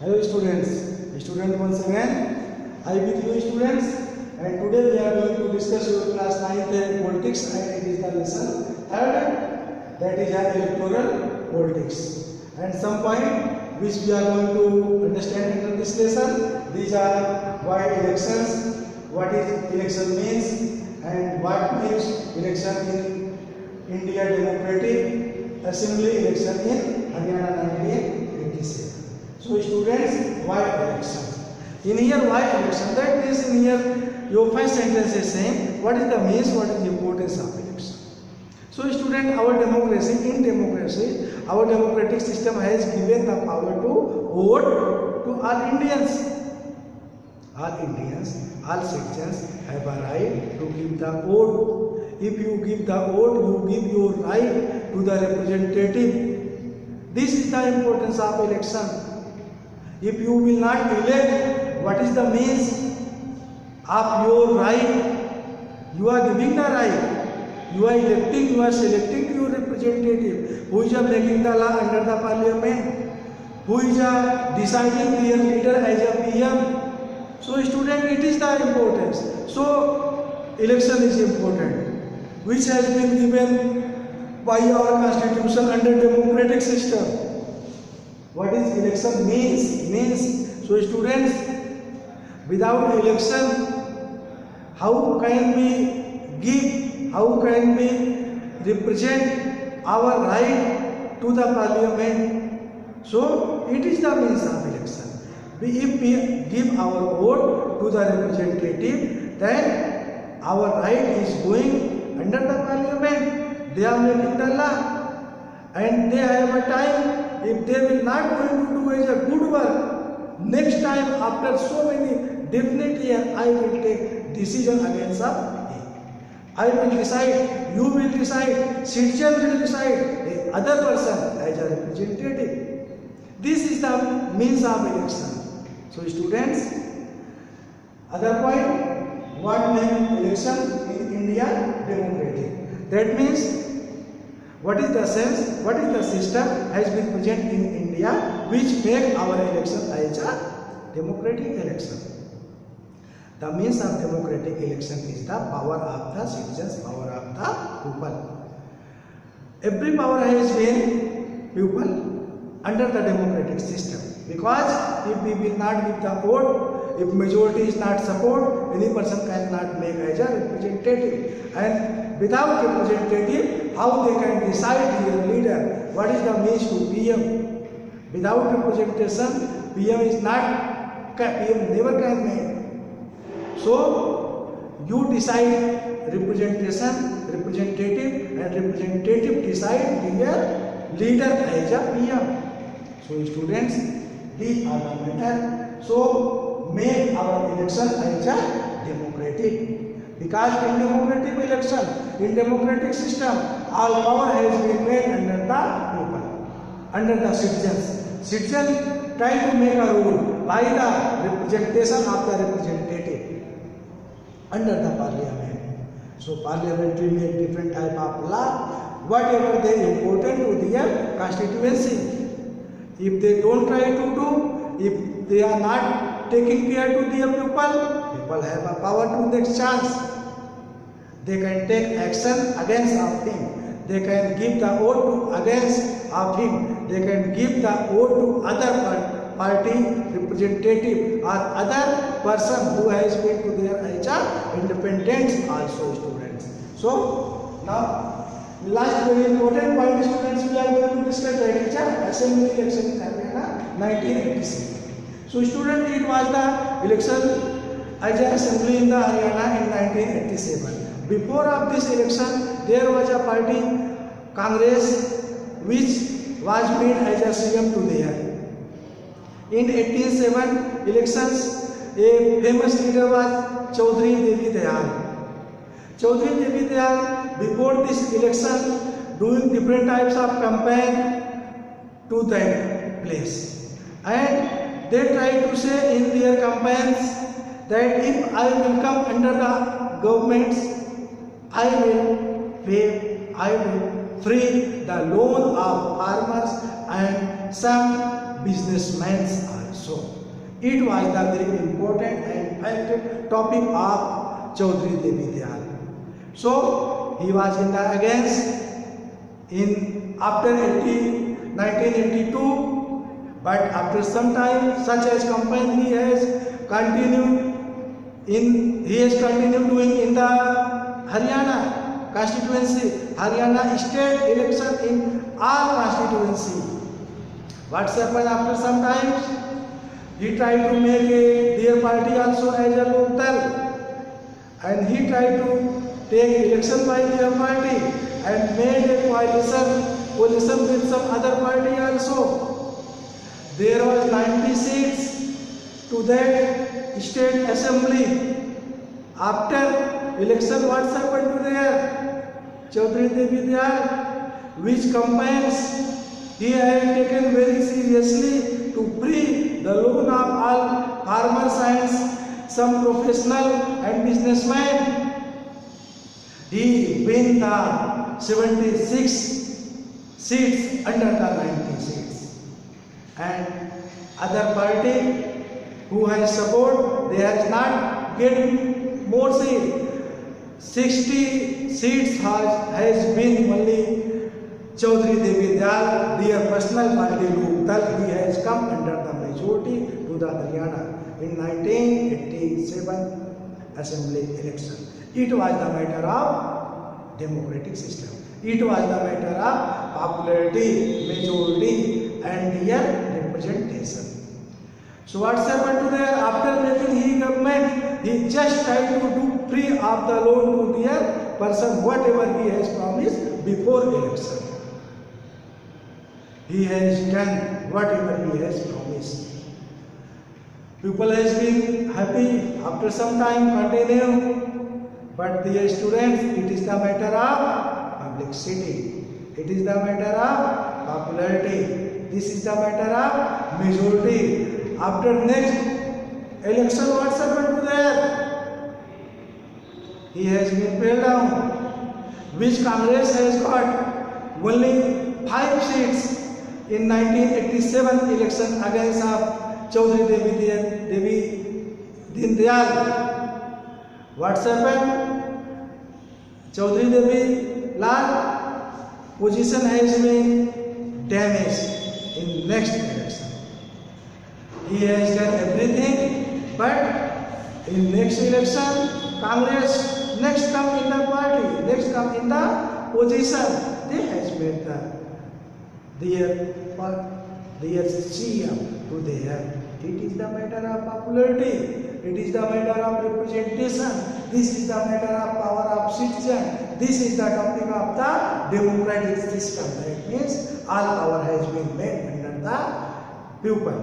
Hello students, student once again, I with you students, and today we are going to discuss your class 9th politics, and it is the lesson third, that is electoral politics, and some point which we are going to understand in this lesson. These are why elections, what is election means, and what means election in India Democratic Assembly election in Haryana 1987. So students, why election? In here, why election? That means in here your first sentence is saying what is the means, what is the importance of election. So student, our democracy, in democracy, our democratic system has given the power to vote to all Indians. All Indians, all citizens have a right to give the vote. If you give the vote, you give your right to the representative. This is the importance of election. If you will not elect, what is the means of your right? You are giving the right. You are electing, you are selecting your representative. Who is making the law under the parliament? Who is deciding their leader as a PM? So student, it is the importance. So election is important, which has been given by our constitution under democratic system. What is election means? So students, without election, how can we give, how can we represent our right to the parliament? So it is the means of election. If we give our vote to the representative, then our right is going under the parliament. They are making the law, and they have a time. If they will not going to do as a good work, next time after so many definite years, I will take decision against him. I will decide, you will decide, citizen will decide, the other person as a representative. This is the means of election. So students, other point, what makes election in India democratic? That means, what is the sense, what is the system has been present in India which make our election as a democratic election? The means of democratic election is the power of the citizens, power of the people. Every power has been people under the democratic system, because if we will not give the vote, if majority is not support, any person cannot make as a representative, and without representative, how they can decide their leader? What is the means to PM? Without representation, PM is not, PM never can make. So you decide representation, representative, and representative decide their leader as a PM. So students, these are the matter. So make our election as a democratic. Because in democratic election, in democratic system, all power has been made under the people, under the citizens. Citizens try to make a rule by the representation of the representative under the parliament. So parliament will make different type of law, whatever they important to their constituency. If they don't try to do, if they are not taking care to their people have a power to take chance. They can take action against of him. They can give the vote to against of him. They can give the vote to other party representative or other person who has been to their independence also students. So now last very important point students, we are going to discuss the assembly election in Haryana 1987. So student, it was the election as an assembly in the Haryana in 1987. Before of this election, there was a party, Congress, which was made as a CM to there. In 1887 elections, a famous leader was Chaudhary Devi Dayal. Chaudhary Devi Dayal, before this election, doing different types of campaign to that place. And they try to say in their campaigns that if I will come under the governments, I will free the loan of farmers and some businessmen also. It was the very important and fact topic of Chaudhary Devi Dayal. So he was in the against in after 1982, but after some time, such as campaign he has continued doing in the Haryana constituency, Haryana state election in all constituency. What's happened after some time? He tried to make their party also as a Lok Dal, and he tried to take election by their party and made a coalition with some other party also. There was 90 seats to that state assembly. After election, what's happened to there? Chaudhary Devi Dayal, which campaigns he had taken very seriously to free the loan of all farmers and some professional and businessmen. He won the 76 seats under the 90 seats. And other party who has support, they has not get more seats. 60 seats has been only Chaudhary Devi Dayal, their personal party Lok Dal, he has come under the majority to the Haryana in 1987 assembly election. It was the matter of democratic system. It was the matter of popularity, majority, and their representation. So what's happened to there? After making his government, he just tried to do free of the loan to their person, whatever he has promised before election. He has done whatever he has promised. People has been happy after some time continue, but the students, it is the matter of publicity. It is the matter of popularity. This is the matter of majority. After next election, what's happened to there? He has been fell down. Which Congress has got only 5 seats in 1987 election against Chaudhary Devi Dayal. What's happened? Chaudhary Devi Dayal position has been damaged in next election. He has done everything, but in next election, Congress next come in the party, next come in the position. They has made their CM to their. It is the matter of popularity. It is the matter of representation. This is the matter of power of citizen. This is the topic of the democratic system. That means all power has been made under the people.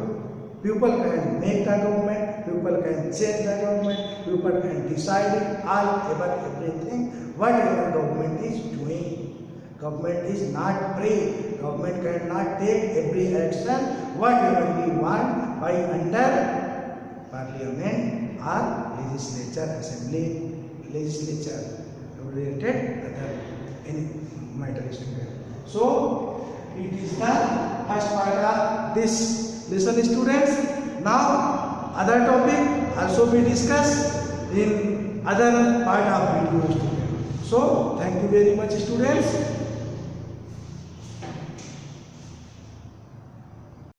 People can make the government, people can change the government, people can decide all about everything, whatever government is doing. Government is not free. Government cannot take every action, whatever we want, by under parliament or legislature, assembly, legislature, related other any matter is taken. So, it is the first part of this lesson, students. Now other topic also be discussed in other part of video, students. So thank you very much, students.